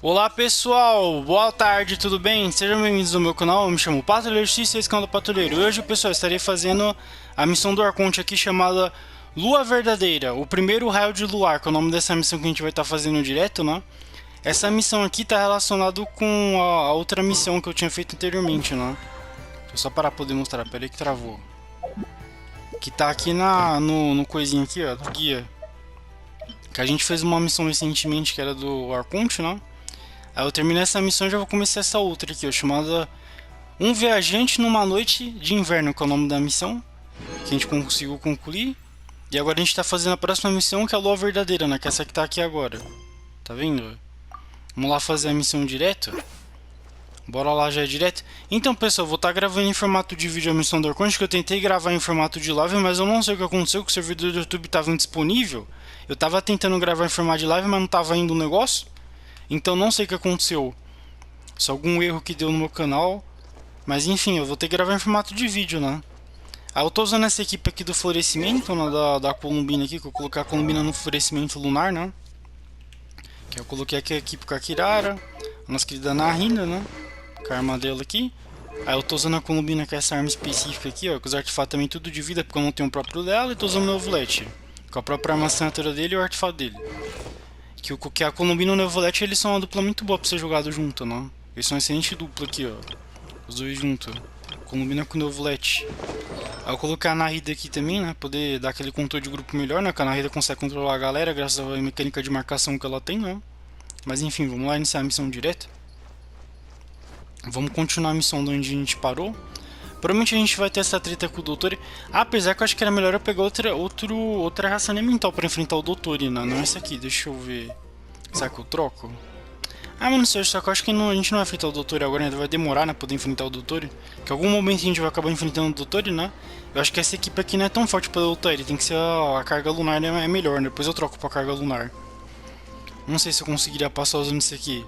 Olá pessoal, boa tarde, tudo bem? Sejam bem-vindos ao meu canal, eu me chamo Patrulheiro X, esse canal do Patrulheiro. E hoje, pessoal, estarei fazendo a missão do Arconte aqui chamada Lua Verdadeira, o primeiro raio de luar, que é o nome dessa missão que a gente vai estar fazendo direto, né? Essa missão aqui está relacionada com a outra missão que eu tinha feito anteriormente, né? Deixa eu só parar pra poder mostrar, peraí que travou. Que tá aqui no coisinho aqui, ó, do guia. Que a gente fez uma missão recentemente que era do Arconte, né? Aí eu terminei essa missão e já vou começar essa outra aqui, ó, chamada Um Viajante numa Noite de Inverno, que é o nome da missão, que a gente conseguiu concluir. E agora a gente tá fazendo a próxima missão, que é a Lua Verdadeira, né, que é essa que tá aqui agora. Tá vendo? Vamos lá fazer a missão direto? Bora lá já direto. Então, pessoal, vou estar gravando em formato de vídeo a missão do Arconte, que eu tentei gravar em formato de live, mas eu não sei o que aconteceu, que o servidor do YouTube estava indisponível. Eu tava tentando gravar em formato de live, mas não tava indo o negócio. Então não sei o que aconteceu. Se algum erro que deu no meu canal. Mas enfim, eu vou ter que gravar em formato de vídeo, né? Aí eu tô usando essa equipe aqui do florescimento, né, da Columbina aqui, que eu coloquei a Columbina no florescimento lunar, né? Que eu coloquei aqui a equipe com a Kirara, a nossa querida Narina, né? Com a arma dela aqui. Aí eu tô usando a Columbina com essa arma específica aqui, ó, com os artefatos também tudo de vida, porque eu não tenho o próprio dela, e tô usando o Neuvulete, com a própria arma assinatura dele e o artefato dele. Que a Columbina e o Neuvulete, eles são uma dupla muito boa pra ser jogado junto, né? Eles são uma excelente dupla aqui, ó. Os dois juntos. Columbina com o Neuvulete. Aí eu coloquei a Narida aqui também, né? Poder dar aquele controle de grupo melhor, né? Que a Narida consegue controlar a galera graças à mecânica de marcação que ela tem, né? Mas enfim, vamos lá iniciar a missão direto. Vamos continuar a missão de onde a gente parou. Provavelmente a gente vai ter essa treta com o Doutor. Apesar que eu acho que era melhor eu pegar outra raça elemental pra enfrentar o Doutor, né? Não essa aqui, deixa eu ver. Será que eu troco? Ah, mas não sei, só que eu acho que a gente não vai enfrentar o Doutor agora, ainda vai demorar, né, pra poder enfrentar o Doutor. Que em algum momento a gente vai acabar enfrentando o Doutor, né? Eu acho que essa equipe aqui não é tão forte pra lutar ele, tem que ser a carga lunar, né, é melhor, né? Depois eu troco pra carga lunar. Não sei se eu conseguiria passar usando isso aqui,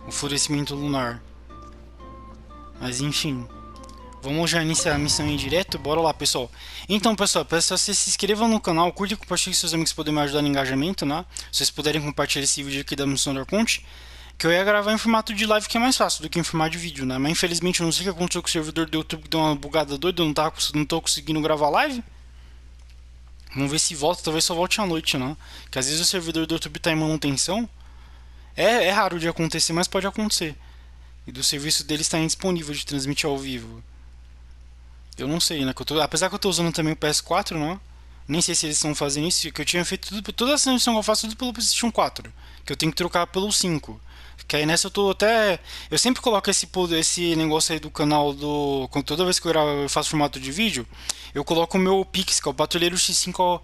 o florescimento lunar. Mas enfim. Vamos já iniciar a missão em direto, bora lá, pessoal. Então, pessoal, peço que vocês se inscrevam no canal, curtem e compartilhem com seus amigos para poderem me ajudar no engajamento, né? Se vocês puderem compartilhar esse vídeo aqui da missão do Arconte, que eu ia gravar em formato de live, que é mais fácil do que em formato de vídeo, né? Mas infelizmente eu não sei o que aconteceu com o servidor do YouTube, que deu uma bugada doida, eu não tô conseguindo gravar live. Vamos ver se volta, talvez só volte à noite, né? Que às vezes o servidor do YouTube tá em manutenção. É raro de acontecer, mas pode acontecer. E do serviço dele está indisponível de transmitir ao vivo. Eu não sei, né? Apesar que eu tô usando também o PS4, né? Nem sei se eles estão fazendo isso, que eu tinha feito toda essa missão que eu faço tudo pelo PlayStation 4. Que eu tenho que trocar pelo 5. Que aí nessa eu tô até. Eu sempre coloco esse negócio aí do canal do. Toda vez que eu faço formato de vídeo, eu coloco o meu Pix, que é o patrulheiro X5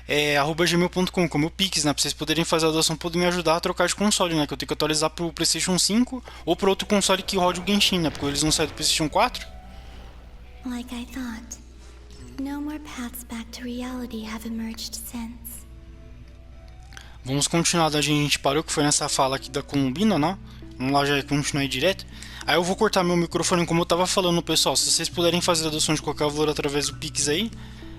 @gmail.com, com o meu Pix, né? Pra vocês poderem fazer a doação, poder me ajudar a trocar de console, né? Que eu tenho que atualizar pro PlayStation 5 ou pro outro console que rode o Genshin, né? Porque eles não saem do PlayStation 4. Like I thought, no more paths back to reality have emerged since. Vamos continuar da gente parou, que foi nessa fala aqui da Columbina, né? Vamos lá já continuar aí direto. Aí eu vou cortar meu microfone, como eu tava falando, pessoal. Se vocês puderem fazer a adoção de qualquer valor através do Pix aí,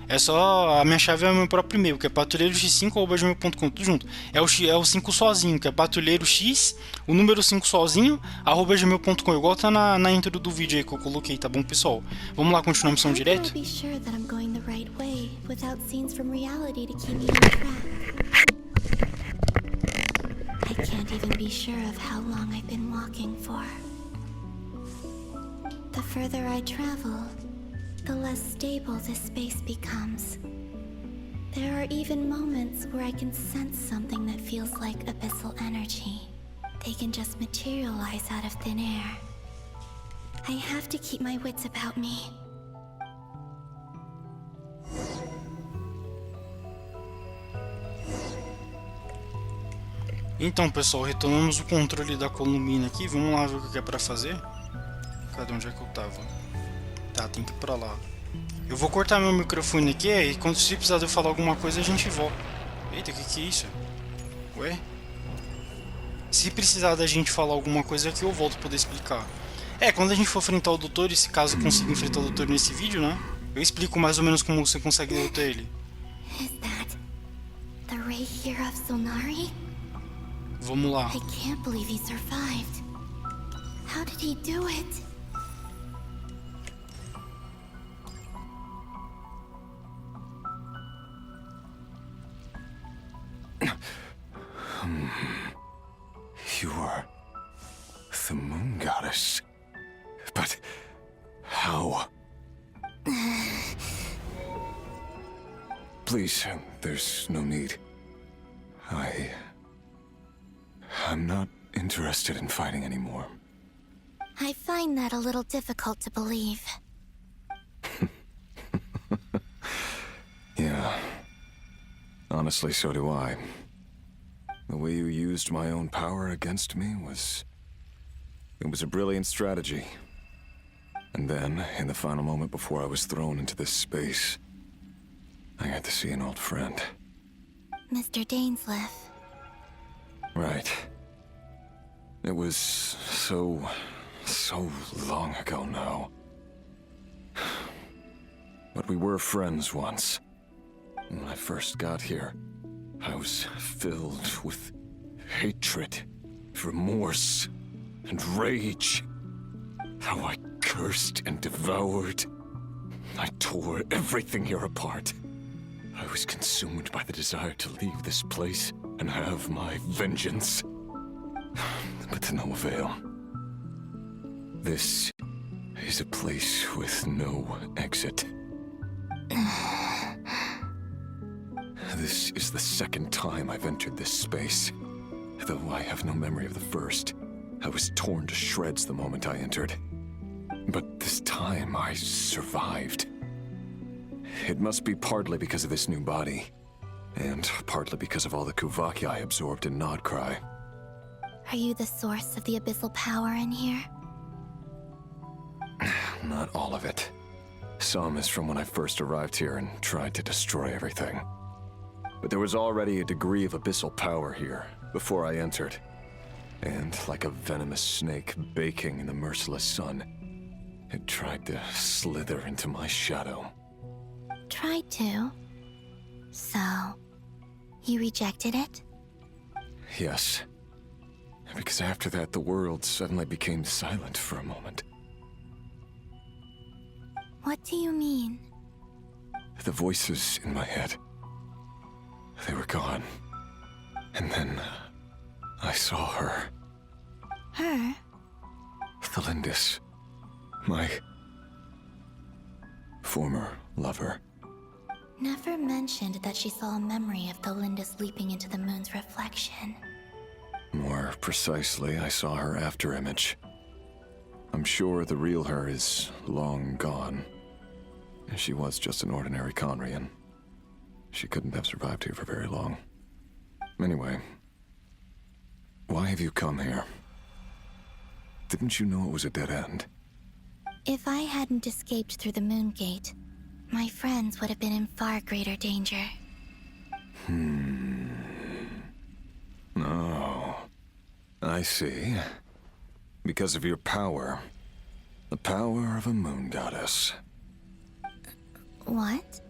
é só. A minha chave é o meu próprio e-mail, que é patrulheirox5@gmail.com, tudo junto. É o 5 sozinho, que é patrulheirox, o número 5 sozinho, @gmail.com, igual tá na intro do vídeo aí que eu coloquei, tá bom, pessoal? Vamos lá continuar a missão direto? Be sure that I'm going the right way without scenes from reality to keep me on track. I can't even be sure of how long I've been walking for. The further I travel, the less stable this space becomes. There are even moments where I can sense something that feels like abyssal energy. They can just materialize out of thin air. I have to keep my wits about me. Então, pessoal, retomamos o controle da Columbina aqui. Vamos lá ver o que é pra fazer. Cadê onde é que eu tava? Tá, tem que ir pra lá. Eu vou cortar meu microfone aqui e quando se precisar de eu falar alguma coisa a gente volta. Eita, que é isso? Ué? Se precisar da gente falar alguma coisa aqui eu volto pra poder explicar. Quando a gente for enfrentar o doutor, e se caso eu consiga enfrentar o doutor nesse vídeo, né? Eu explico mais ou menos como você consegue derrotar ele. Is that the ray here of Solnari? vamos lá. I can't believe he survived. How did he do it? You are the moon goddess. But how? Please, there's no need. I'm not interested in fighting anymore. I find that a little difficult to believe. Yeah. Honestly, so do I. The way you used my own power against me was... It was a brilliant strategy. And then, in the final moment before I was thrown into this space, I got to see an old friend. Mr. Dainsleif. Right. It was so long ago now. But we were friends once. When I first got here, I was filled with hatred, remorse, and rage. How I cursed and devoured. I tore everything here apart. I was consumed by the desire to leave this place and have my vengeance. But to no avail. This is a place with no exit. This is the second time I've entered this space. Though I have no memory of the first. I was torn to shreds the moment I entered. But this time I survived. It must be partly because of this new body. And partly because of all the Kuvaki I absorbed in Nodcry. Are you the source of the abyssal power in here? Not all of it. Some is from when I first arrived here and tried to destroy everything. But there was already a degree of abyssal power here, before I entered. And like a venomous snake baking in the merciless sun, it tried to slither into my shadow. Tried to? So, you rejected it? Yes. Because after that, the world suddenly became silent for a moment. What do you mean? The voices in my head, they were gone. And then, I saw her. Her? Thalindis. My former lover. Never mentioned that she saw a memory of Thalindis leaping into the moon's reflection. More precisely, I saw her afterimage. I'm sure the real her is long gone. She was just an ordinary Conrian. She couldn't have survived here for very long. Anyway, why have you come here? Didn't you know it was a dead end? If I hadn't escaped through the moon gate, my friends would have been in far greater danger. Oh, I see. Because of your power. The power of a moon goddess. What?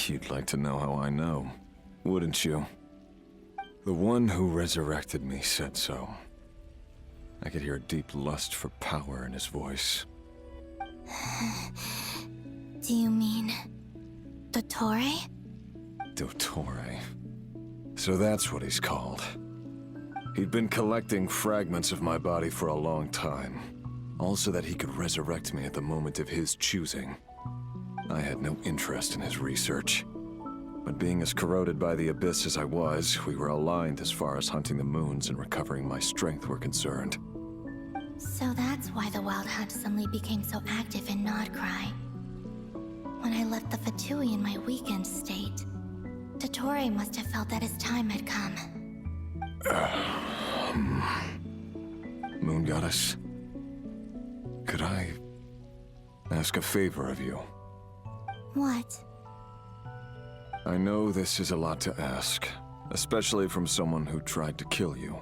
You'd like to know how I know, wouldn't you? The one who resurrected me said so. I could hear a deep lust for power in his voice. Do you mean... Dottore? Dottore. So that's what he's called. He'd been collecting fragments of my body for a long time. All so that he could resurrect me at the moment of his choosing. I had no interest in his research. But being as corroded by the abyss as I was, we were aligned as far as hunting the moons and recovering my strength were concerned. So that's why the Wild Hunt suddenly became so active in Nodcry. When I left the Fatui in my weakened state, Dottore must have felt that his time had come. Moon Goddess, could I ask a favor of you? What? I know this is a lot to ask, especially from someone who tried to kill you.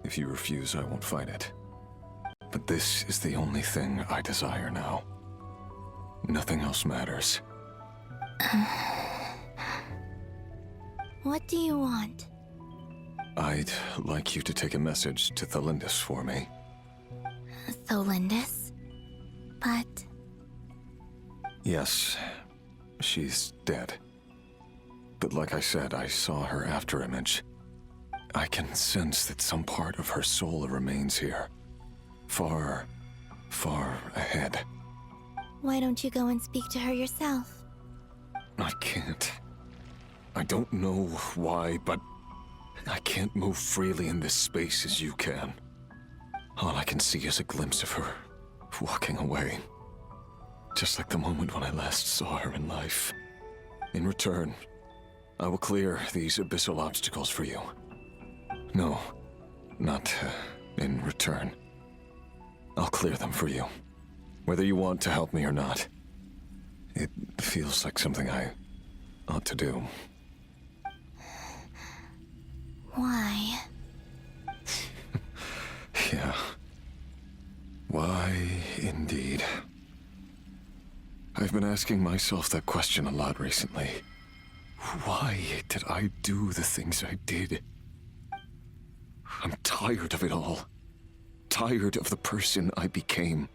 If you refuse, I won't fight it. But this is the only thing I desire now. Nothing else matters. What do you want? I'd like you to take a message to Thalindis for me. Thalindis? But... Yes, she's dead. But like I said, I saw her after image. I can sense that some part of her soul remains here. Far, far ahead. Why don't you go and speak to her yourself? I can't. I don't know why, but I can't move freely in this space as you can. All I can see is a glimpse of her walking away. Just like the moment when I last saw her in life. In return, I will clear these abyssal obstacles for you. No, not in return. I'll clear them for you, whether you want to help me or not. It feels like something I ought to do. Why? Yeah. Why, indeed. I've been asking myself that question a lot recently. Why did I do the things I did? I'm tired of it all. Tired of the person I became.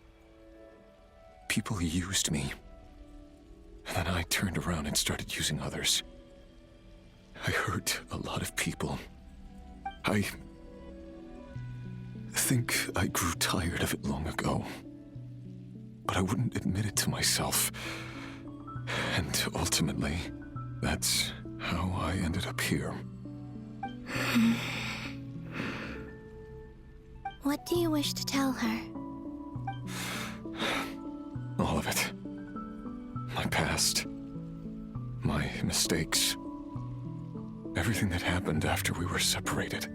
People used me. And then I turned around and started using others. I hurt a lot of people. I think I grew tired of it long ago. But I wouldn't admit it to myself. And ultimately, that's how I ended up here. What do you wish to tell her? All of it. My past. My mistakes. Everything that happened after we were separated.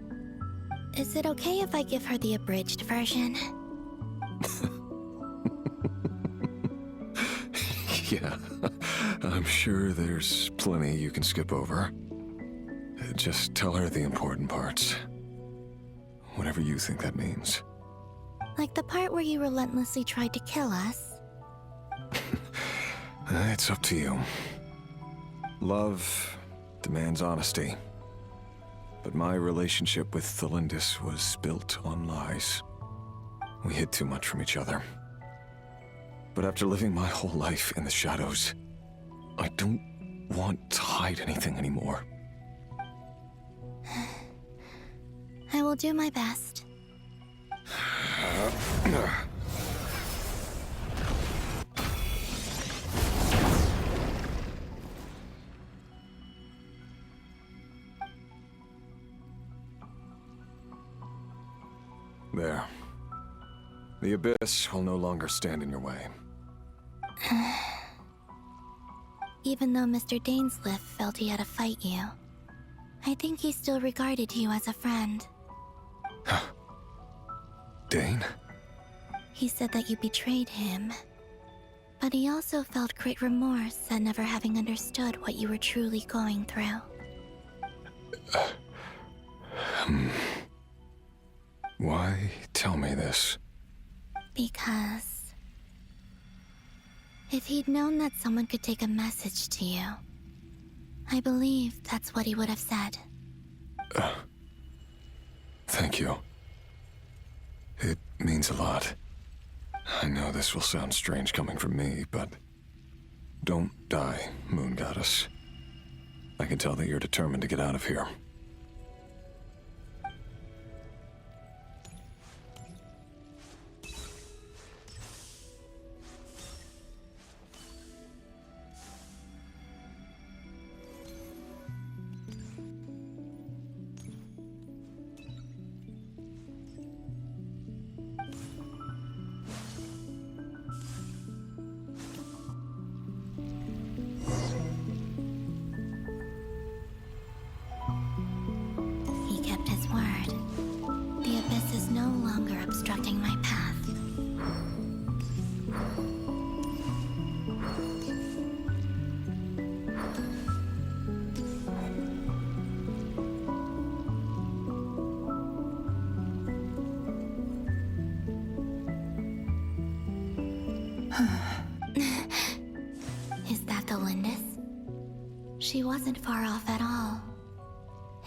Is it okay if I give her the abridged version? Yeah, I'm sure there's plenty you can skip over. Just tell her the important parts. Whatever you think that means. Like the part where you relentlessly tried to kill us? It's up to you. Love demands honesty. But my relationship with Thalindis was built on lies. We hid too much from each other. But after living my whole life in the shadows, I don't want to hide anything anymore. I will do my best. There. The abyss will no longer stand in your way. Even though Mr. Dainsliff felt he had to fight you, I think he still regarded you as a friend. Dane? He said that you betrayed him, but he also felt great remorse at never having understood what you were truly going through. Why tell me this? Because if he'd known that someone could take a message to you, I believe that's what he would have said. Thank you. It means a lot. I know this will sound strange coming from me, but don't die, Moon Goddess. I can tell that you're determined to get out of here. He kept his word. The abyss is no longer obstructing my path. Is that the Lindis? She wasn't far off at all.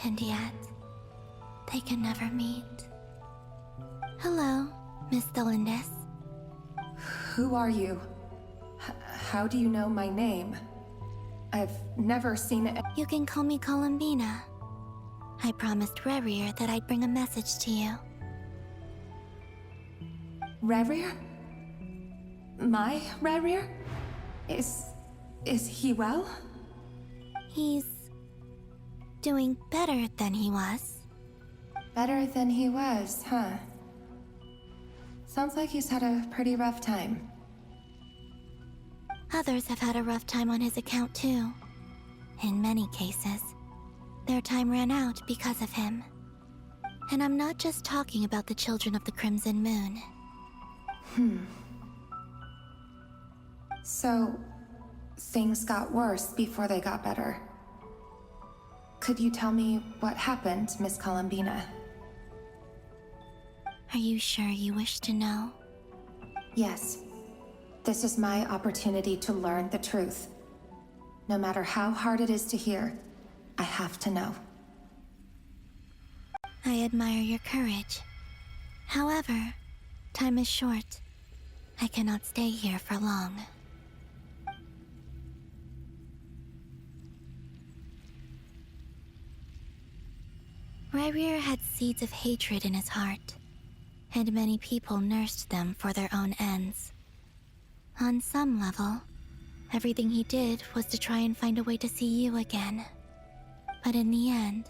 And yet, they can never meet. Hello, Miss Delindis. Who are you? How do you know my name? I've never seen it. You can call me Columbina. I promised Rerir that I'd bring a message to you. Rerir? My Rerir? Is he well? He's doing better than he was. Better than he was, huh? Sounds like he's had a pretty rough time. Others have had a rough time on his account too. In many cases, their time ran out because of him. And I'm not just talking about the children of the Crimson Moon. So, things got worse before they got better. Could you tell me what happened, Miss Columbina? Are you sure you wish to know? Yes. This is my opportunity to learn the truth. No matter how hard it is to hear, I have to know. I admire your courage. However, time is short. I cannot stay here for long. Rerir had seeds of hatred in his heart, and many people nursed them for their own ends. On some level, everything he did was to try and find a way to see you again. But in the end,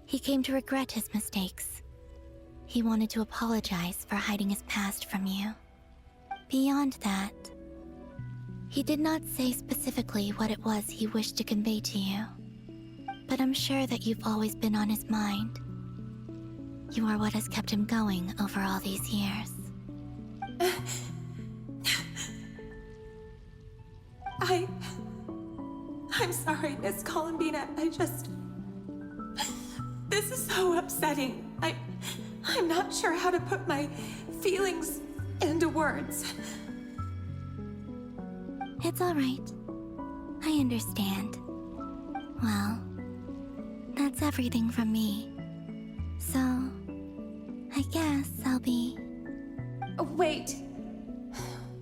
he came to regret his mistakes. He wanted to apologize for hiding his past from you. Beyond that, he did not say specifically what it was he wished to convey to you. But I'm sure that you've always been on his mind. You are what has kept him going over all these years. I'm sorry, Miss Columbina. This is so upsetting. I'm not sure how to put my feelings into words. It's all right. I understand. Well, that's everything from me. So, I guess I'll be... Wait.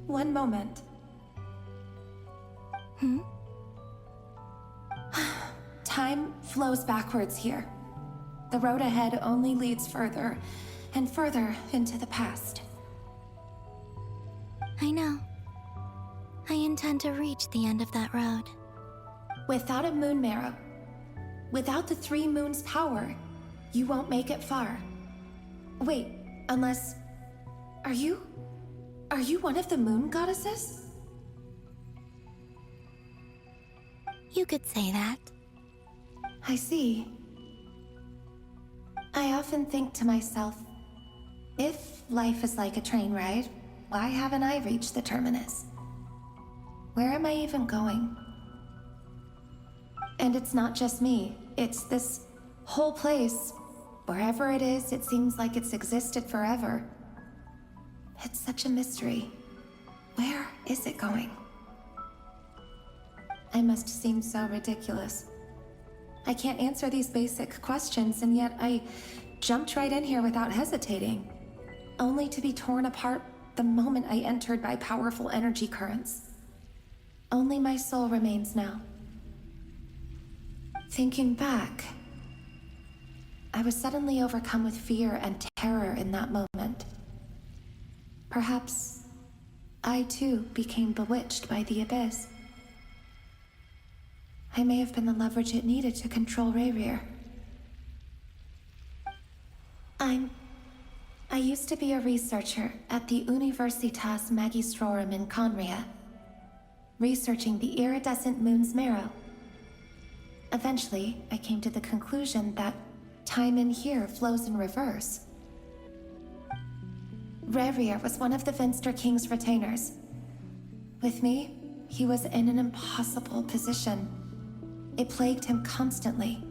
One moment. Time flows backwards here. The road ahead only leads further and further into the past. I know. I intend to reach the end of that road. Without a moon marrow, without the 3 moons' power, you won't make it far. Wait, unless... Are you one of the moon goddesses? You could say that. I see. I often think to myself, if life is like a train ride, why haven't I reached the terminus? Where am I even going? And it's not just me, it's this whole place. Wherever it is, it seems like it's existed forever. It's such a mystery. Where is it going? I must seem so ridiculous. I can't answer these basic questions, and yet I jumped right in here without hesitating, only to be torn apart the moment I entered by powerful energy currents. Only my soul remains now. Thinking back, I was suddenly overcome with fear and terror in that moment. Perhaps I too became bewitched by the abyss. I may have been the leverage it needed to control Rerir. I used to be a researcher at the Universitas Magistrorum in Conria, researching the iridescent moon's marrow. Eventually, I came to the conclusion that time in here flows in reverse. Rerir was one of the Finster King's retainers. With me, he was in an impossible position. It plagued him constantly.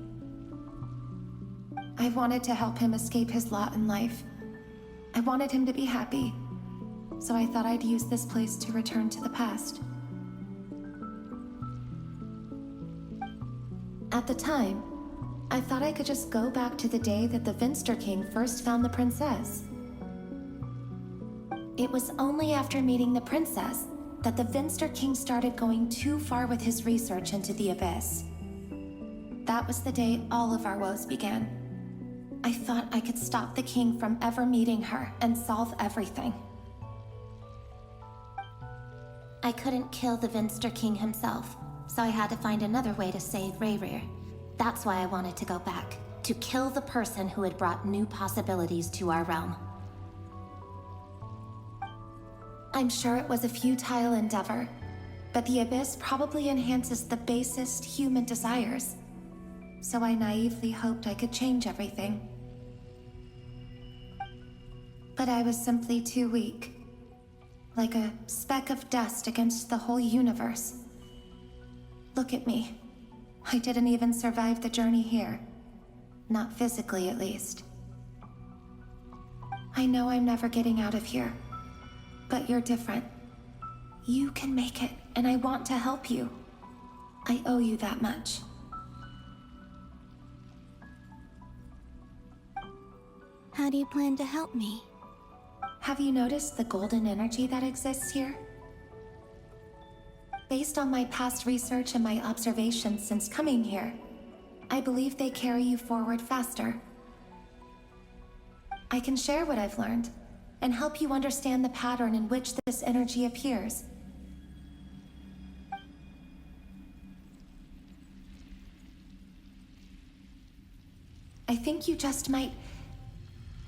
I wanted to help him escape his lot in life. I wanted him to be happy, so I thought I'd use this place to return to the past. At the time, I thought I could just go back to the day that the Vinster King first found the princess. It was only after meeting the princess that the Vinster King started going too far with his research into the Abyss. That was the day all of our woes began. I thought I could stop the king from ever meeting her and solve everything. I couldn't kill the Vinster King himself, so I had to find another way to save Rayrir. That's why I wanted to go back, to kill the person who had brought new possibilities to our realm. I'm sure it was a futile endeavor, but the Abyss probably enhances the basest human desires. So I naively hoped I could change everything. But I was simply too weak. Like a speck of dust against the whole universe. Look at me. I didn't even survive the journey here. Not physically, at least. I know I'm never getting out of here. But you're different. You can make it, and I want to help you. I owe you that much. How do you plan to help me? Have you noticed the golden energy that exists here? Based on my past research and my observations since coming here, I believe they carry you forward faster. I can share what I've learned and help you understand the pattern in which this energy appears. I think you just might...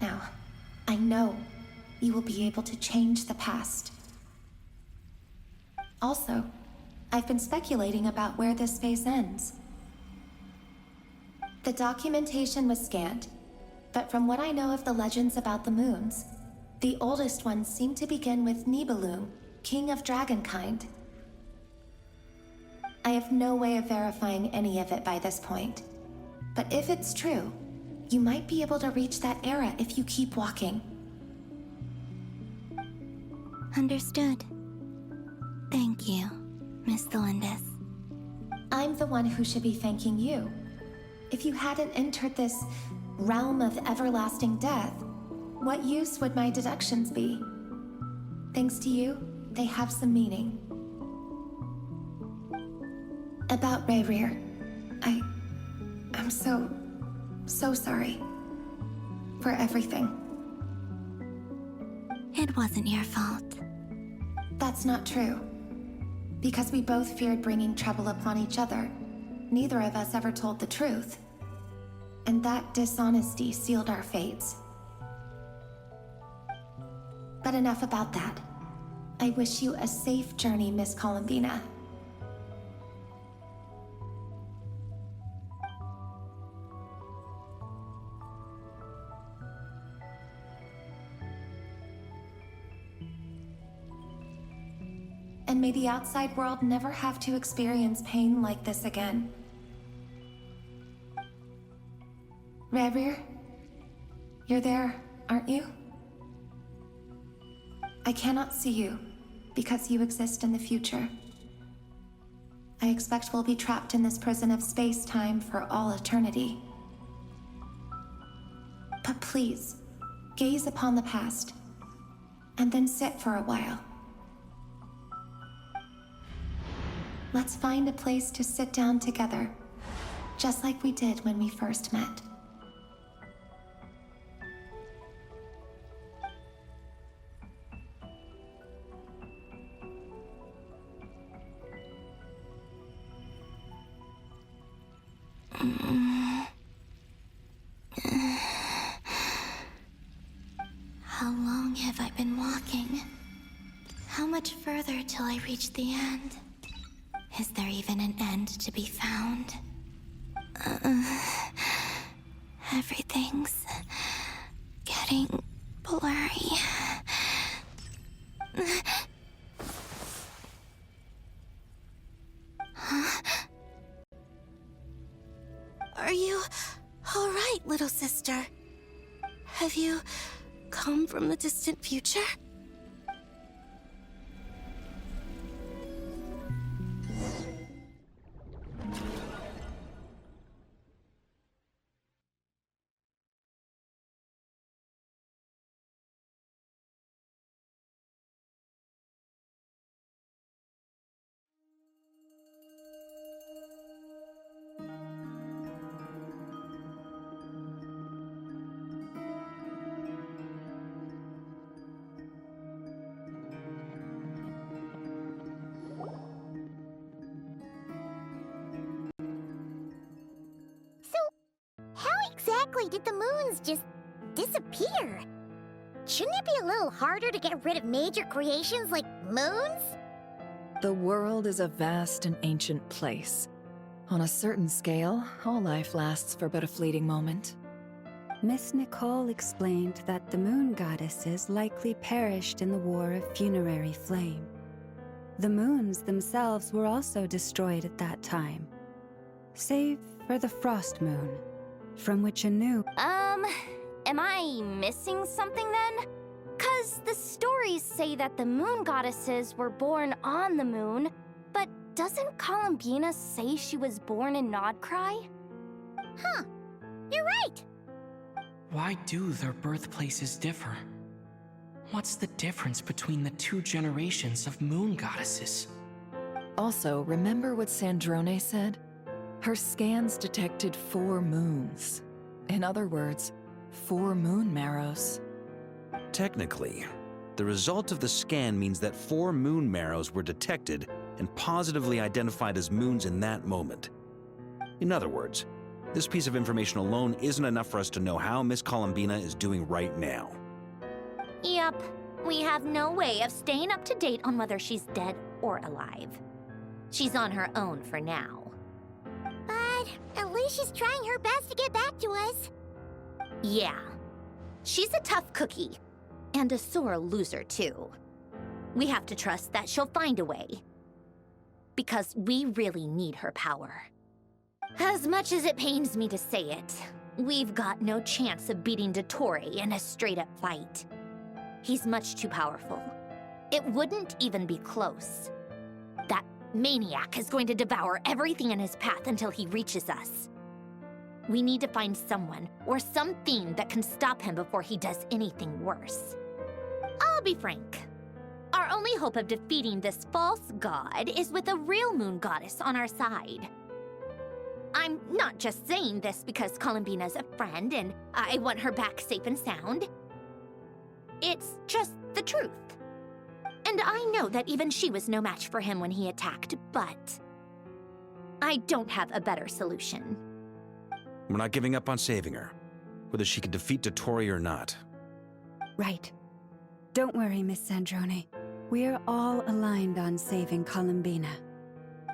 Now, I know you will be able to change the past. Also, I've been speculating about where this space ends. The documentation was scanned, but from what I know of the legends about the moons, the oldest ones seem to begin with Nibelung, king of dragonkind. I have no way of verifying any of it by this point, but if it's true, you might be able to reach that era if you keep walking. Understood. Thank you, Miss Delindis. I'm the one who should be thanking you. If you hadn't entered this realm of everlasting death, what use would my deductions be? Thanks to you, they have some meaning. About Rayrir, I'm so sorry. For everything. It wasn't your fault. That's not true. Because we both feared bringing trouble upon each other, neither of us ever told the truth. And that dishonesty sealed our fates. But enough about that. I wish you a safe journey, Miss Columbina. And may the outside world never have to experience pain like this again. Rayrir, you're there, aren't you? I cannot see you, because you exist in the future. I expect we'll be trapped in this prison of space-time for all eternity. But please, gaze upon the past, and then sit for a while. Let's find a place to sit down together, just like we did when we first met. How long have I been walking? How much further till I reach the end? Is there even an end to be found? Everything's getting blurry. Huh? Are you all right, little sister? Have you come from the distant future? exactly did the moons just disappear? Shouldn't it be a little harder to get rid of major creations like moons? The world is a vast and ancient place. On a certain scale, all life lasts for but a fleeting moment. Miss Nicole explained that the moon goddesses likely perished in the War of Funerary Flame. The moons themselves were also destroyed at that time, save for the Frost Moon, from which a new... Am I missing something then? 'Cause the stories say that the moon goddesses were born on the moon, but doesn't Columbina say she was born in Nodcry? Huh, you're right! Why do their birthplaces differ? What's the difference between the two generations of moon goddesses? Also, remember what Sandrone said? Her scans detected 4 moons. In other words, 4 moon marrows. Technically, the result of the scan means that 4 moon marrows were detected and positively identified as moons in that moment. In other words, this piece of information alone isn't enough for us to know how Miss Columbina is doing right now. Yup, we have no way of staying up to date on whether she's dead or alive. She's on her own for now. But at least she's trying her best to get back to us. Yeah, she's a tough cookie, and a sore loser too. We have to trust that she'll find a way. Because we really need her power. As much as it pains me to say it, we've got no chance of beating Dottore in a straight-up fight. He's much too powerful. It wouldn't even be close. That maniac is going to devour everything in his path until he reaches us. We need to find someone or something that can stop him before he does anything worse. I'll be frank. Our only hope of defeating this false god is with a real moon goddess on our side. I'm not just saying this because Columbina's a friend and I want her back safe and sound. It's just the truth. And I know that even she was no match for him when he attacked, but I don't have a better solution. We're not giving up on saving her, whether she can defeat Dottore or not. Right. Don't worry, Miss Sandrone. We're all aligned on saving Columbina.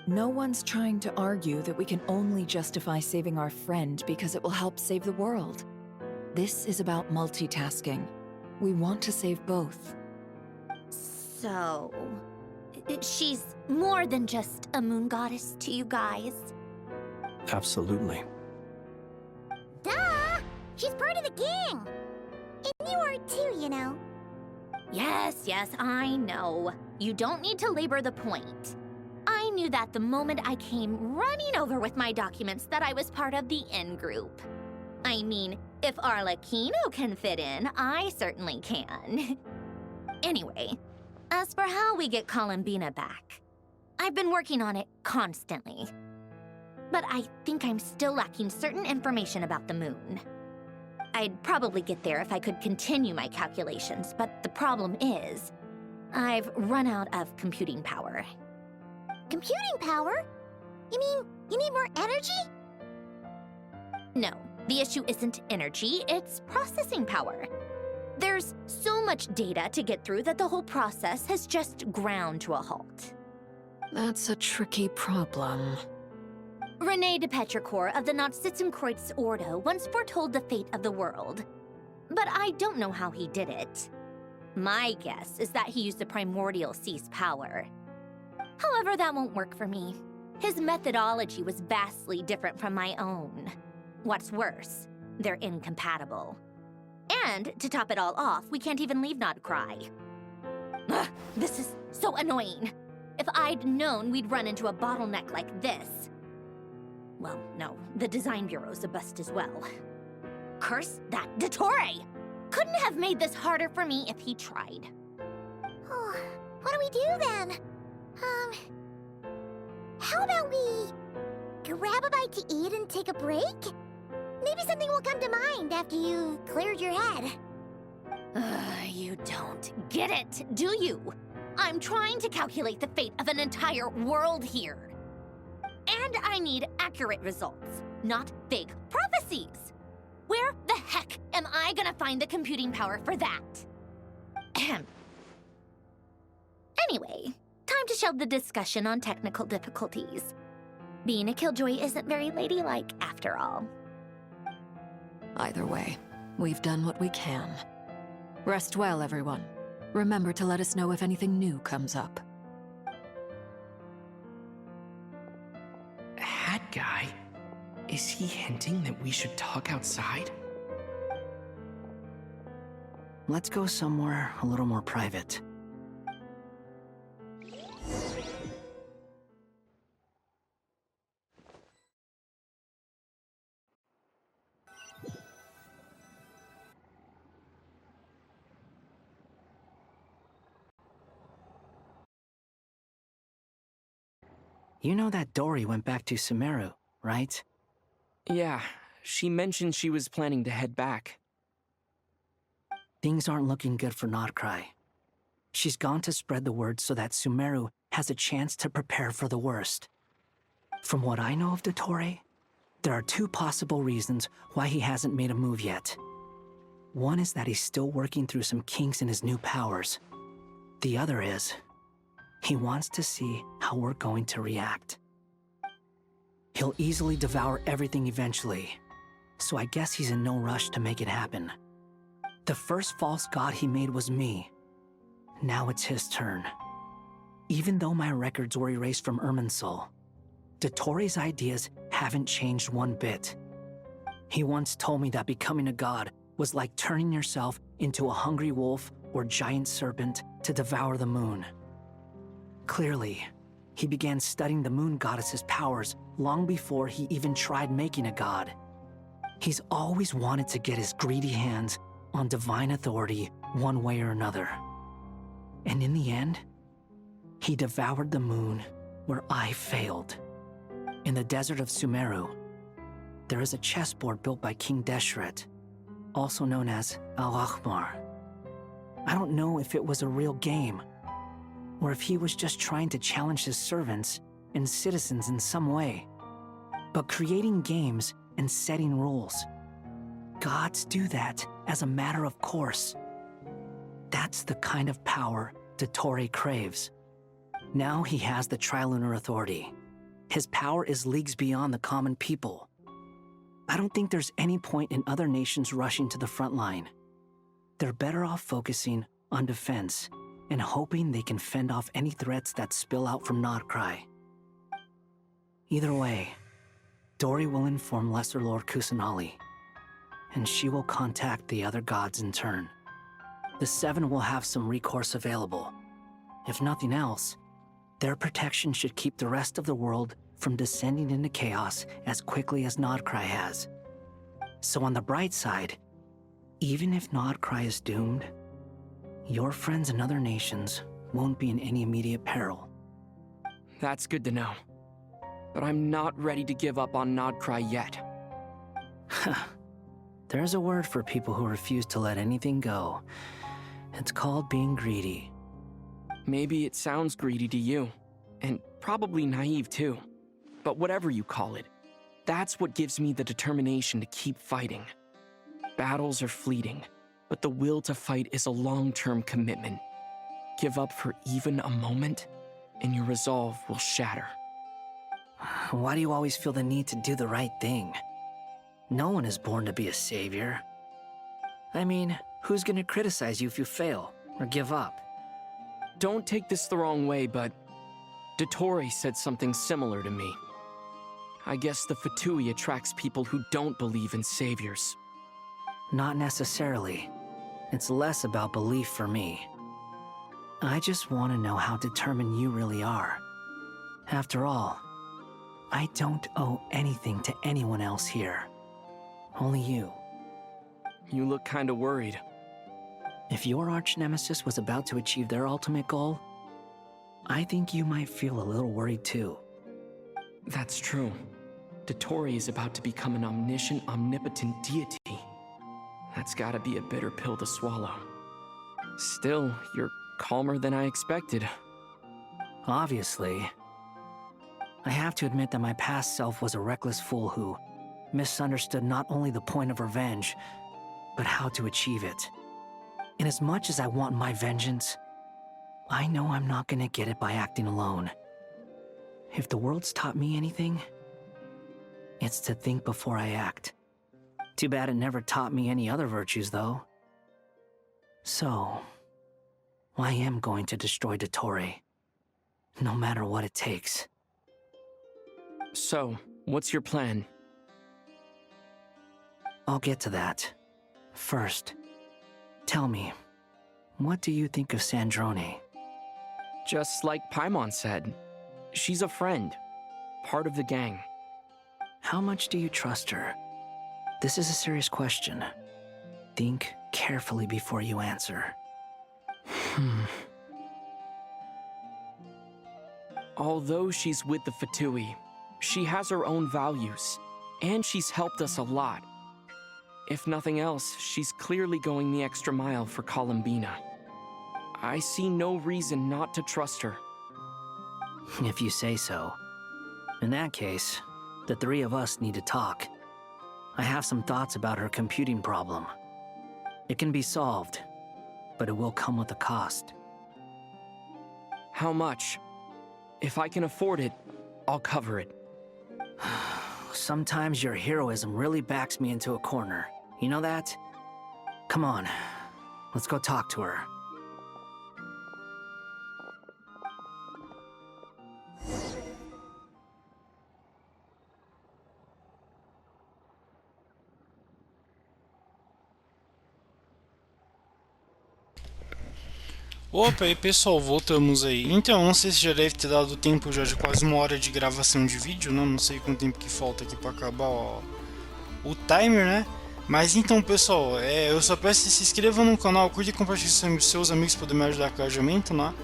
No one's trying to argue that we can only justify saving our friend because it will help save the world. This is about multitasking. We want to save both. So, she's more than just a moon goddess to you guys? Absolutely. Duh! She's part of the gang! And you are too, you know. Yes, I know. You don't need to labor the point. I knew that the moment I came running over with my documents that I was part of the in-group. I mean, if Arlecchino can fit in, I certainly can. Anyway, as for how we get Columbina back, I've been working on it constantly. But I think I'm still lacking certain information about the moon. I'd probably get there if I could continue my calculations, but the problem is, I've run out of computing power. Computing power? You mean you need more energy? No, the issue isn't energy, it's processing power. There's so much data to get through that the whole process has just ground to a halt. That's a tricky problem. René de Petrichor of the Nazissenkreuz Ordo once foretold the fate of the world. But I don't know how he did it. My guess is that he used the primordial sea's power. However, that won't work for me. His methodology was vastly different from my own. What's worse, they're incompatible. And, to top it all off, we can't even leave Nodcry. Ugh, this is so annoying. If I'd known we'd run into a bottleneck like this... Well, no, the design bureau's a bust as well. Curse that Dottore! Couldn't have made this harder for me if he tried. Oh, what do we do then? How about we grab a bite to eat and take a break? Maybe something will come to mind after you've cleared your head. You don't get it, do you? I'm trying to calculate the fate of an entire world here. And I need accurate results, not vague prophecies. Where the heck am I gonna find the computing power for that? Ahem. Anyway, time to shelve the discussion on technical difficulties. Being a killjoy isn't very ladylike, after all. Either way, we've done what we can. Rest well, everyone. Remember to let us know if anything new comes up. Hat guy? Is he hinting that we should talk outside? Let's go somewhere a little more private. You know that Dory went back to Sumeru, right? Yeah, she mentioned she was planning to head back. Things aren't looking good for Nodcry. She's gone to spread the word so that Sumeru has a chance to prepare for the worst. From what I know of Dottore, there are two possible reasons why he hasn't made a move yet. One is that he's still working through some kinks in his new powers. The other is, he wants to see how we're going to react. He'll easily devour everything eventually, so I guess he's in no rush to make it happen. The first false god he made was me. Now it's his turn. Even though my records were erased from Irminsul, Dottore's ideas haven't changed one bit. He once told me that becoming a god was like turning yourself into a hungry wolf or giant serpent to devour the moon. Clearly, he began studying the moon goddess's powers long before he even tried making a god. He's always wanted to get his greedy hands on divine authority one way or another. And in the end, he devoured the moon where I failed. In the desert of Sumeru, there is a chessboard built by King Deshret, also known as Al-Ahmar. I don't know if it was a real game, or if he was just trying to challenge his servants and citizens in some way. But creating games and setting rules, gods do that as a matter of course. That's the kind of power Dottore craves. Now he has the Trilunar Authority. His power is leagues beyond the common people. I don't think there's any point in other nations rushing to the front line. They're better off focusing on defense and hoping they can fend off any threats that spill out from Nodcry. Either way, Dory will inform Lesser Lord Kusanali, and she will contact the other gods in turn. The Seven will have some recourse available. If nothing else, their protection should keep the rest of the world from descending into chaos as quickly as Nodcry has. So on the bright side, even if Nodcry is doomed, your friends in other nations won't be in any immediate peril. That's good to know. But I'm not ready to give up on Nodcry yet. There's a word for people who refuse to let anything go. It's called being greedy. Maybe it sounds greedy to you, and probably naive too. But whatever you call it, that's what gives me the determination to keep fighting. Battles are fleeting, but the will to fight is a long-term commitment. Give up for even a moment, and your resolve will shatter. Why do you always feel the need to do the right thing? No one is born to be a savior. I mean, who's gonna criticize you if you fail or give up? Don't take this the wrong way, but Dottore said something similar to me. I guess the Fatui attracts people who don't believe in saviors. Not necessarily. It's less about belief for me. I just want to know how determined you really are. After all, I don't owe anything to anyone else here. Only you. You look kinda worried. If your arch-nemesis was about to achieve their ultimate goal, I think you might feel a little worried too. That's true. Dottore is about to become an omniscient, omnipotent deity. That's gotta be a bitter pill to swallow. Still, you're calmer than I expected. Obviously. I have to admit that my past self was a reckless fool who, misunderstood not only the point of revenge, but how to achieve it. And as much as I want my vengeance, I know I'm not gonna get it by acting alone. If the world's taught me anything, it's to think before I act. Too bad it never taught me any other virtues, though. So, I am going to destroy Dottore, no matter what it takes. So, what's your plan? I'll get to that. First, tell me, what do you think of Sandrone? Just like Paimon said, she's a friend, part of the gang. How much do you trust her? This is a serious question. Think carefully before you answer. Although she's with the Fatui, she has her own values, and she's helped us a lot. If nothing else, she's clearly going the extra mile for Columbina. I see no reason not to trust her. If you say so. In that case, the three of us need to talk. I have some thoughts about her computing problem. It can be solved, but it will come with a cost. How much? If I can afford it, I'll cover it. Sometimes your heroism really backs me into a corner. You know that? Come on, let's go talk to her. Opa, e aí pessoal, voltamos aí. Então, não sei se já deve ter dado tempo já de quase 1 hora de gravação de vídeo, né? Não sei quanto tempo que falta aqui pra acabar o timer, né? Mas então pessoal, eu só peço que se inscrevam no canal, curta e compartilhe com seus amigos para poder me ajudar com o engajamento, né?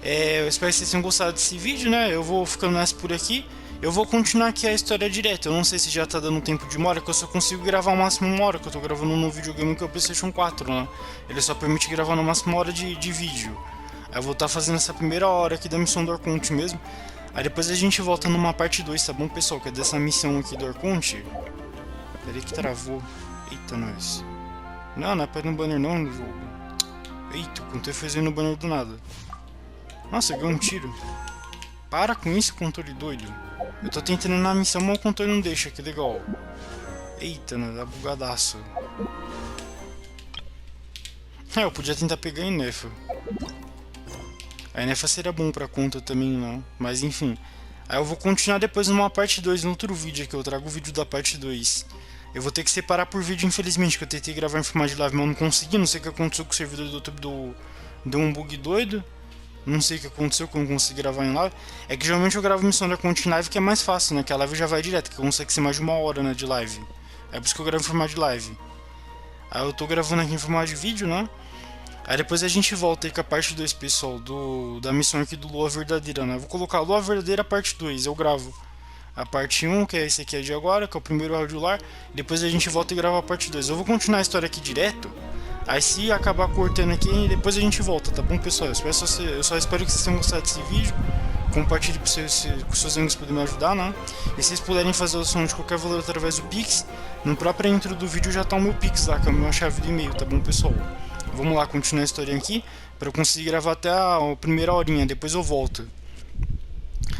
Eu espero que vocês tenham gostado desse vídeo, né? Eu vou ficando nessa por aqui. Eu vou continuar aqui a história direto. Eu não sei se já tá dando tempo de 1 hora, que eu só consigo gravar no máximo 1 hora, que eu tô gravando no videogame que é o PlayStation 4, né? Ele só permite gravar no máximo 1 hora de vídeo. Aí eu vou estar fazendo essa primeira hora aqui da missão do Arconte mesmo. Aí depois a gente volta numa parte 2, tá bom, pessoal? Que é dessa missão aqui do Arconte. Peraí que travou. Eita, nós. Não é pra ir no banner não no jogo. Eita, o controle fez ir no banner do nada. Nossa, ganhou um tiro. Para com isso, controle doido. Eu tô tentando na missão, mas o controle não deixa, que legal. Eita, né, dá bugadaço. Eu podia tentar pegar a Enefa. A Enefa seria bom pra conta também, não. Mas enfim. Aí eu vou continuar depois numa parte 2, no outro vídeo aqui. Eu trago o vídeo da parte 2. Eu vou ter que separar por vídeo, infelizmente, que eu tentei gravar em formato de live, mas eu não consegui. Não sei o que aconteceu com o servidor do YouTube, deu um bug doido. Não sei o que aconteceu, que eu não consegui gravar em live. É que geralmente eu gravo missão da Arconte em live, que é mais fácil, né? Que a live já vai direto, que consegue ser mais de 1 hora, né, de live. É por isso que eu gravo em formato de live. Aí eu tô gravando aqui em formato de vídeo, né? Aí depois a gente volta aí com a parte 2, pessoal, da missão aqui do Lua Verdadeira, né? Eu vou colocar Lua Verdadeira parte 2, eu gravo a parte 1, que é esse aqui de agora, que é o primeiro áudio lar. Depois a gente volta e grava a parte 2. Eu vou continuar a história aqui direto. Aí se acabar cortando aqui, depois a gente volta, tá bom, pessoal? Eu só espero que vocês tenham gostado desse vídeo. Compartilhe com seus amigos para poderem me ajudar, né? E se vocês puderem fazer a doação de qualquer valor através do Pix, no próprio intro do vídeo já tá o meu Pix lá, que é a minha chave de e-mail, tá bom, pessoal? Vamos lá, continuar a história aqui, para eu conseguir gravar até a primeira horinha, depois eu volto.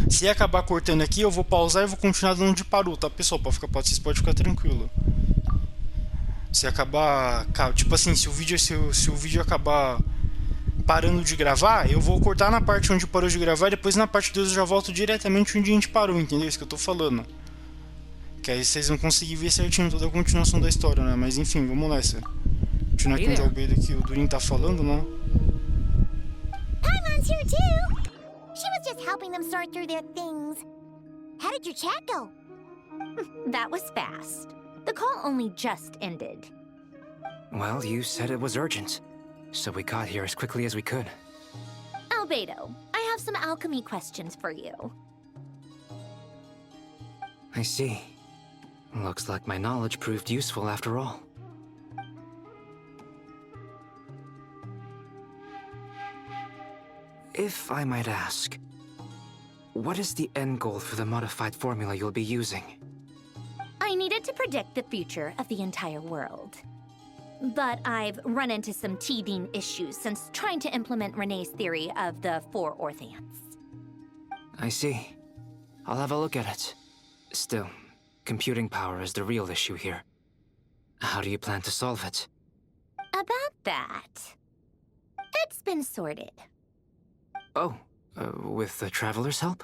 Se acabar cortando aqui, eu vou pausar e vou continuar dando de parou, tá, pessoal? Vocês podem ficar tranquilo. Se acabar, tipo assim, se o vídeo acabar parando de gravar, eu vou cortar na parte onde parou de gravar e depois na parte 2 eu já volto diretamente onde a gente parou, entendeu? Isso que eu tô falando. Que aí vocês vão conseguir ver certinho toda a continuação da história, né? Mas enfim, vamos nessa. Continuar com o Dalbeiro que o Durin tá falando, né? Paimon's here too! She was just helping them sort through their things. How did your chat go? That was fast. The call only just ended. Well, you said it was urgent, so we got here as quickly as we could. Albedo, I have some alchemy questions for you. I see. Looks like my knowledge proved useful after all. If I might ask, what is the end goal for the modified formula you'll be using? I needed to predict the future of the entire world. But I've run into some teething issues since trying to implement Renee's theory of the four Orthants. I see. I'll have a look at it. Still, computing power is the real issue here. How do you plan to solve it? About that, it's been sorted. Oh, with the Traveler's help?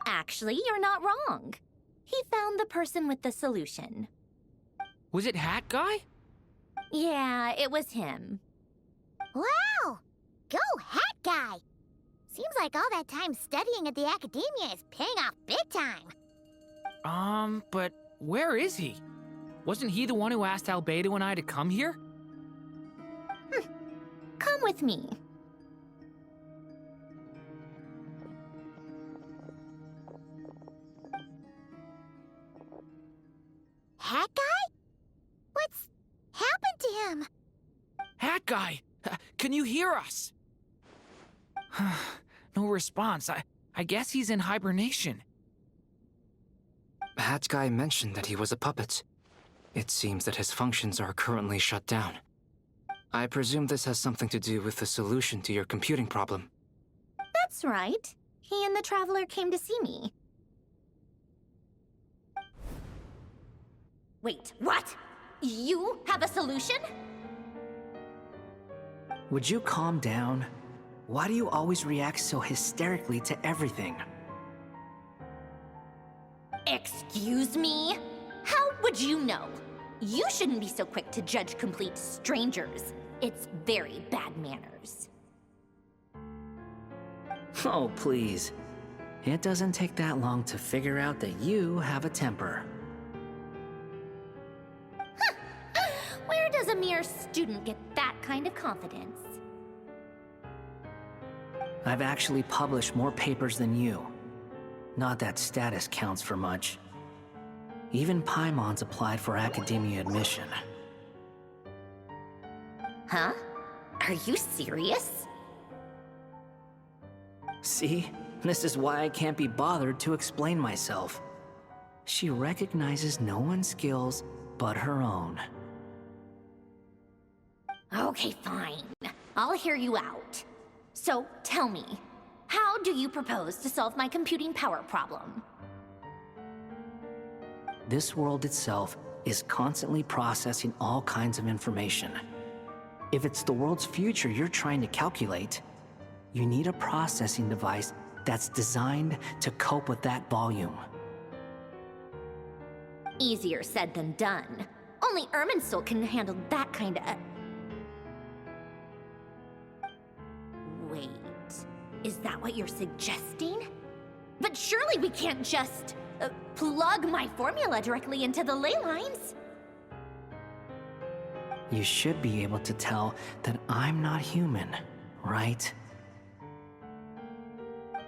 Actually, you're not wrong. He found the person with the solution. Was it Hat Guy? Yeah, it was him. Wow! Go Hat Guy! Seems like all that time studying at the academia is paying off big time. But where is he? Wasn't he the one who asked Albedo and I to come here? Come with me. Hat Guy? What's happened to him? Hat Guy! Can you hear us? No response. I guess he's in hibernation. Hat Guy mentioned that he was a puppet. It seems that his functions are currently shut down. I presume this has something to do with the solution to your computing problem. That's right. He and the Traveler came to see me. Wait, what? You have a solution? Would you calm down? Why do you always react so hysterically to everything? Excuse me? How would you know? You shouldn't be so quick to judge complete strangers. It's very bad manners. Oh, please. It doesn't take that long to figure out that you have a temper. Where does a mere student get that kind of confidence? I've actually published more papers than you. Not that status counts for much. Even Paimon's applied for academia admission. Huh? Are you serious? See? This is why I can't be bothered to explain myself. She recognizes no one's skills but her own. Okay, fine. I'll hear you out. So, tell me, how do you propose to solve my computing power problem? This world itself is constantly processing all kinds of information. If it's the world's future you're trying to calculate, you need a processing device that's designed to cope with that volume. Easier said than done. Only Irminsul can handle that kind of... Wait, is that what you're suggesting? But surely we can't just plug my formula directly into the ley lines. You should be able to tell that I'm not human, right?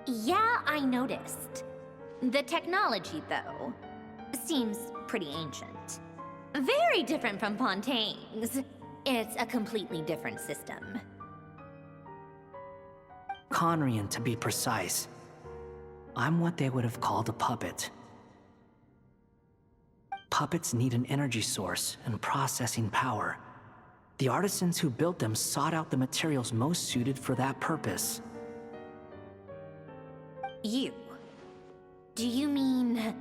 Yeah, I noticed. The technology, though, seems pretty ancient. Very different from Fontaine's. It's a completely different system. Conrian, to be precise. I'm what they would have called a puppet. Puppets need an energy source and processing power. The artisans who built them sought out the materials most suited for that purpose. You? Do you mean...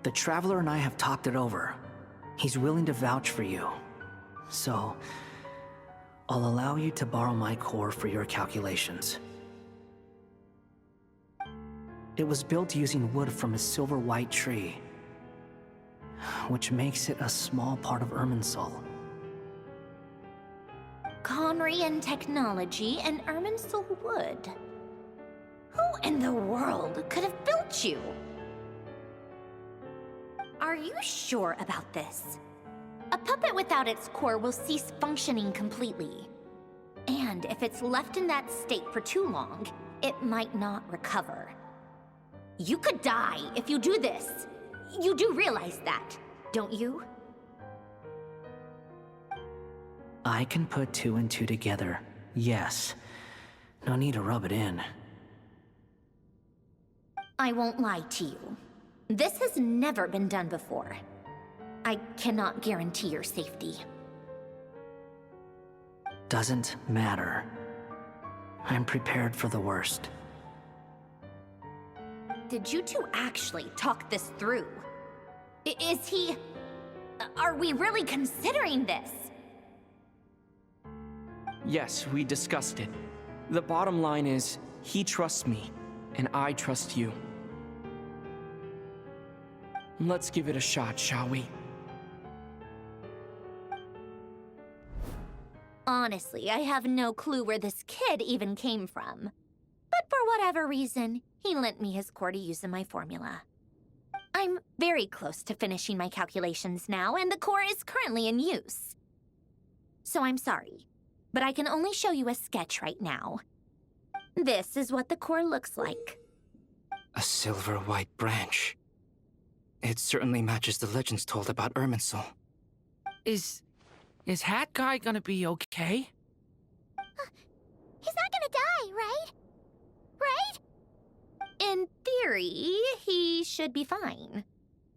The Traveler and I have talked it over. He's willing to vouch for you. So, I'll allow you to borrow my core for your calculations. It was built using wood from a silver white tree, which makes it a small part of Irminsul. Conrian technology and Irminsul wood. Who in the world could have built you? Are you sure about this? A puppet without its core will cease functioning completely. And if it's left in that state for too long, it might not recover. You could die if you do this. You do realize that, don't you? I can put two and two together, yes. No need to rub it in. I won't lie to you. This has never been done before. I cannot guarantee your safety. Doesn't matter. I'm prepared for the worst. Did you two actually talk this through? Is he... Are we really considering this? Yes, we discussed it. The bottom line is, he trusts me, and I trust you. Let's give it a shot, shall we? Honestly, I have no clue where this kid even came from. But for whatever reason, he lent me his core to use in my formula. I'm very close to finishing my calculations now, and the core is currently in use. So I'm sorry, but I can only show you a sketch right now. This is what the core looks like. A silver-white branch. It certainly matches the legends told about Irminsul. Is Hat Guy gonna be okay? He's not gonna die, right? Right? In theory, he should be fine.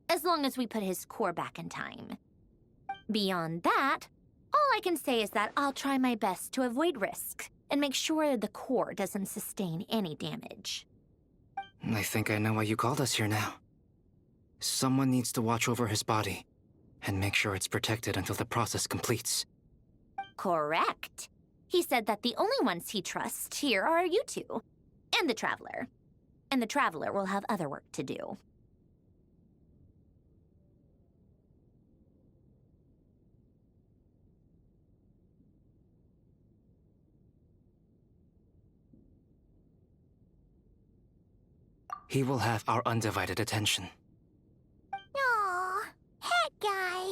As long as we put his core back in time. Beyond that, all I can say is that I'll try my best to avoid risk and make sure the core doesn't sustain any damage. I think I know why you called us here now. Someone needs to watch over his body and make sure it's protected until the process completes. Correct. He said that the only ones he trusts here are you two, and the Traveler. And the Traveler will have other work to do. He will have our undivided attention. Aww, Hat Guy.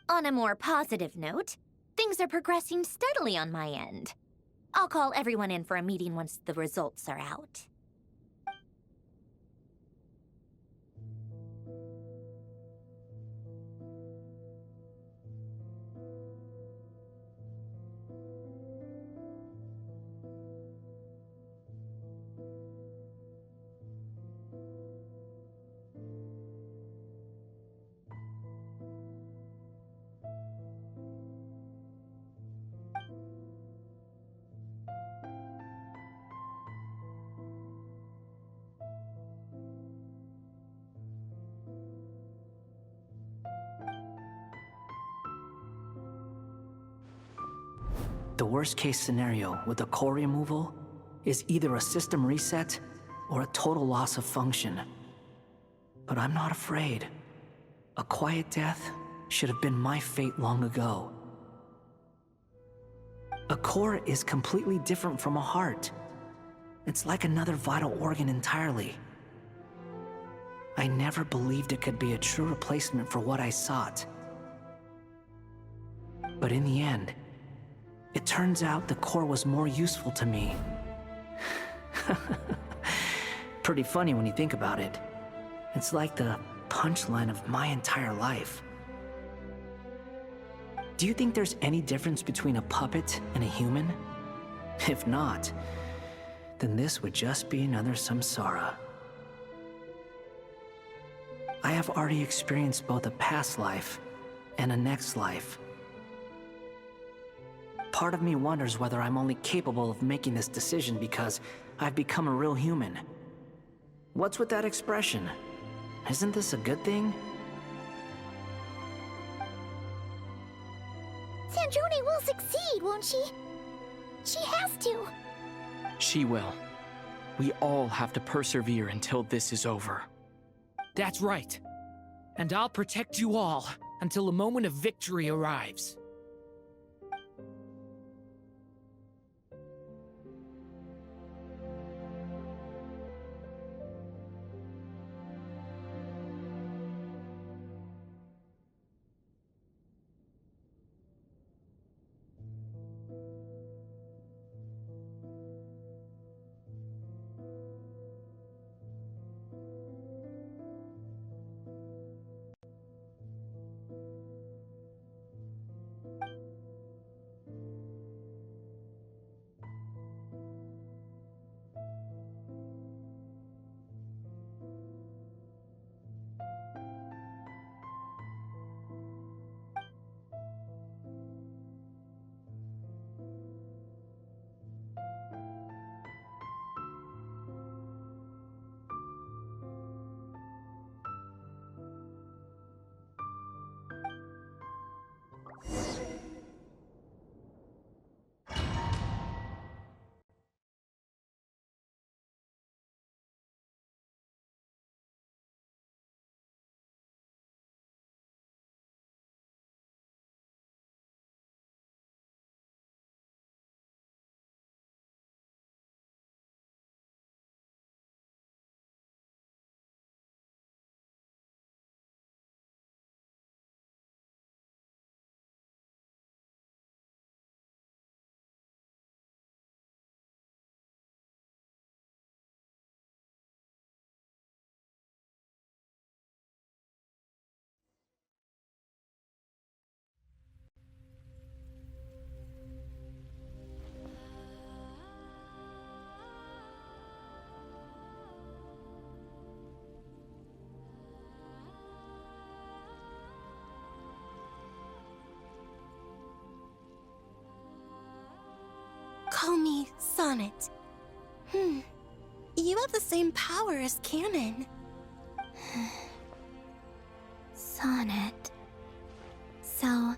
On a more positive note, things are progressing steadily on my end. I'll call everyone in for a meeting once the results are out. The worst-case scenario with the core removal is either a system reset or a total loss of function. But I'm not afraid. A quiet death should have been my fate long ago. A core is completely different from a heart. It's like another vital organ entirely. I never believed it could be a true replacement for what I sought. But in the end, it turns out the core was more useful to me. Pretty funny when you think about it. It's like the punchline of my entire life. Do you think there's any difference between a puppet and a human? If not, then this would just be another samsara. I have already experienced both a past life and a next life. Part of me wonders whether I'm only capable of making this decision because I've become a real human. What's with that expression? Isn't this a good thing? Sandrone will succeed, won't she? She has to. She will. We all have to persevere until this is over. That's right. And I'll protect you all until the moment of victory arrives. Sonnet. You have the same power as Canon. Sonnet. So,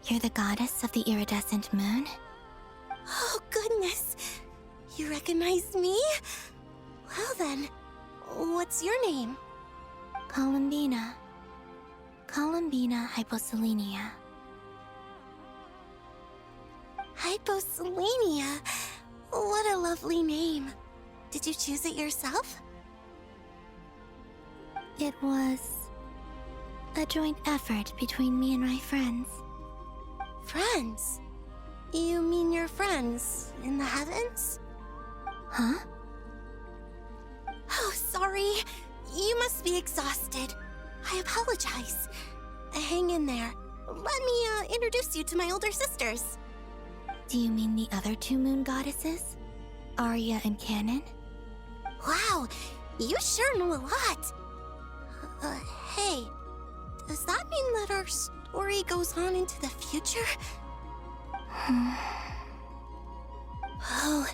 you're the goddess of the iridescent moon? Oh, goodness! You recognize me? Well then, what's your name? Columbina. Columbina Hyposelenia. Hyposelenia? What a lovely name. Did you choose it yourself? It was a joint effort between me and my friends. Friends? You mean your friends in the heavens? Huh? Oh, sorry. You must be exhausted. I apologize. Hang in there. Let me introduce you to my older sisters. Do you mean the other two moon goddesses? Arya and Canon? Wow, you sure know a lot. Hey, does that mean that our story goes on into the future? Oh,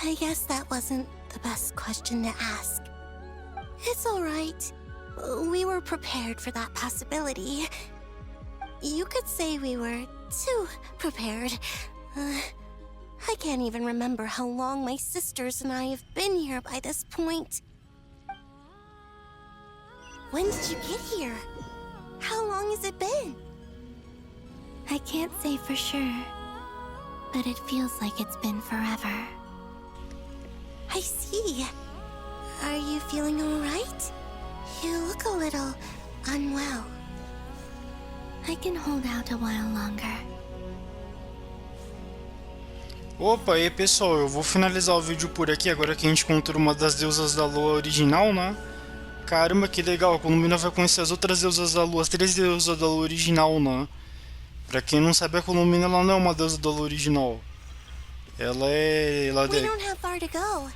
I guess that wasn't the best question to ask. It's alright. We were prepared for that possibility. You could say we were too prepared. I can't even remember how long my sisters and I have been here by this point. When did you get here? How long has it been? I can't say for sure, but it feels like it's been forever. I see. Are you feeling alright? You look a little unwell. I can hold out a while longer. Opa, aí pessoal, eu vou finalizar o vídeo por aqui, agora que a gente encontrou uma das deusas da lua original, né? Caramba, que legal, a Columbina vai conhecer as outras deusas da lua, as 3 deusas da lua original, né? Pra quem não sabe, a Columbina ela não é uma deusa da lua original. Ela é... We don't have far to go.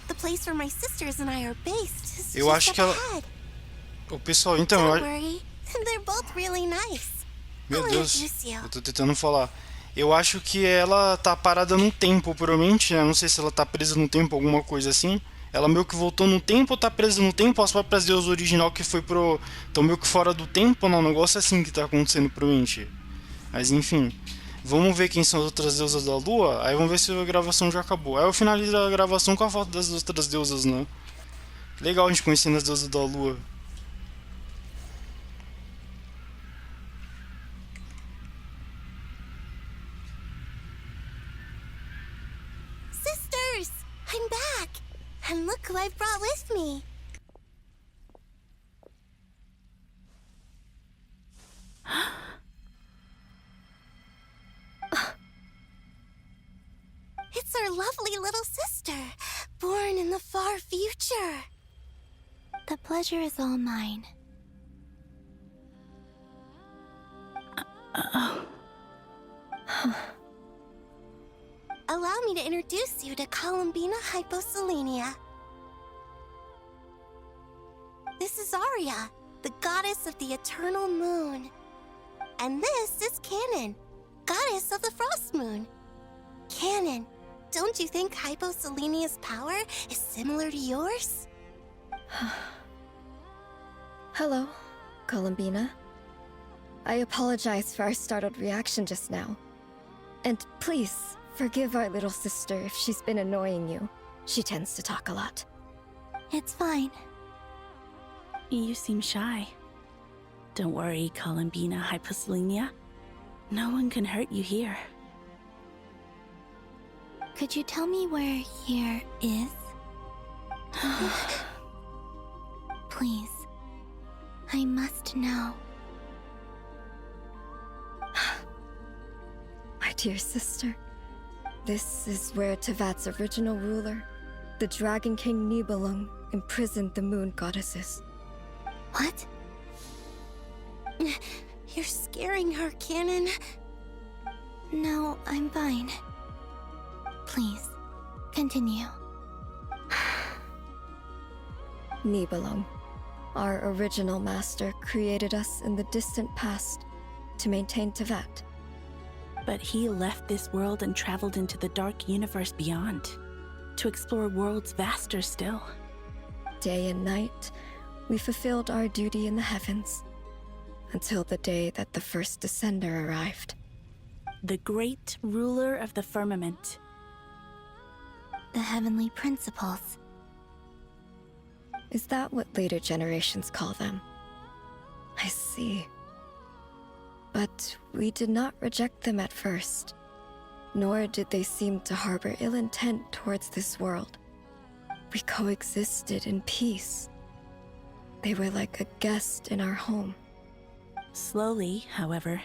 The place where my sisters and I are based is eu acho just que ela... ahead. Ô pessoal, então... Don't worry, they're both really nice. Meu I'll Deus, introduce you. eu tô tentando falar. Eu acho que ela tá parada no tempo, provavelmente, né? Não sei se ela tá presa no tempo, alguma coisa assim. Ela meio que voltou no tempo ou tá presa no tempo? As próprias deusas original que foi pro... Tão meio que fora do tempo, não? Um negócio assim que tá acontecendo, provavelmente. Mas enfim, vamos ver quem são as outras deusas da lua. Aí vamos ver se a gravação já acabou. Aí eu finalizo a gravação com a foto das outras deusas, né? Legal a gente conhecendo as deusas da lua. Sisters, I'm back. And look who I brought with me. It's our lovely little sister, born in the far future. The pleasure is all mine. Allow me to introduce you to Columbina Hyposelenia. This is Arya, the goddess of the eternal moon. And this is Canon, goddess of the frost moon. Canon, don't you think Hyposelenia's power is similar to yours? Hello, Columbina. I apologize for our startled reaction just now. And please, forgive our little sister if she's been annoying you. She tends to talk a lot. It's fine. You seem shy. Don't worry, Columbina Hyposelenia. No one can hurt you here. Could you tell me where here is? Please. I must know. My dear sister, this is where Tevat's original ruler, the Dragon King Nibelung, imprisoned the moon goddesses. What? You're scaring her, Canon. No, I'm fine. Please, continue. Nibelung, our original master, created us in the distant past to maintain Tevat. But he left this world and traveled into the dark universe beyond, to explore worlds vaster still. Day and night, we fulfilled our duty in the heavens, until the day that the first Descender arrived. The great ruler of the firmament. The heavenly principles. Is that what later generations call them? I see. But we did not reject them at first, nor did they seem to harbor ill intent towards this world. We coexisted in peace. They were like a guest in our home. Slowly, however,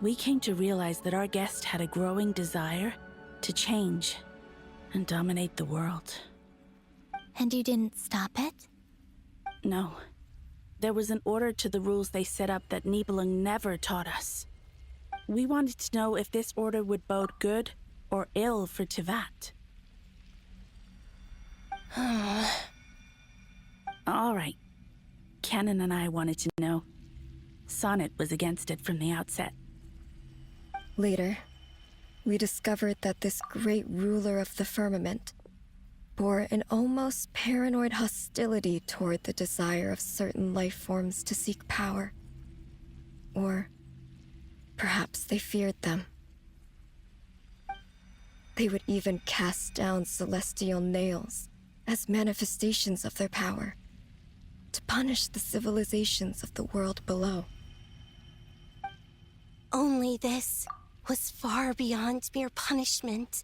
we came to realize that our guest had a growing desire to change and dominate the world. And you didn't stop it? No. There was an order to the rules they set up that Nibelung never taught us. We wanted to know if this order would bode good or ill for Tivat. All right. Canon and I wanted to know. Sonnet was against it from the outset. Later, we discovered that this great ruler of the firmament bore an almost paranoid hostility toward the desire of certain life forms to seek power. Or perhaps they feared them. They would even cast down celestial nails as manifestations of their power, to punish the civilizations of the world below. Only this was far beyond mere punishment.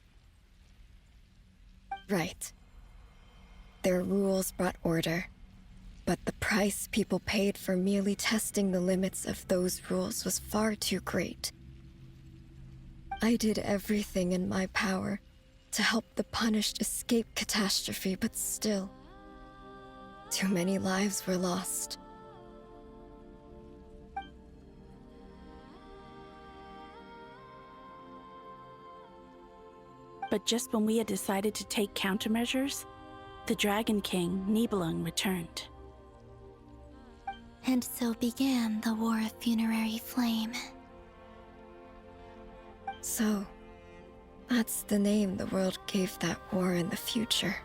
Right. Their rules brought order, but the price people paid for merely testing the limits of those rules was far too great. I did everything in my power to help the punished escape catastrophe, but still, too many lives were lost. But just when we had decided to take countermeasures, the Dragon King, Nibelung, returned. And so began the War of Funerary Flame. So, that's the name the world gave that war in the future.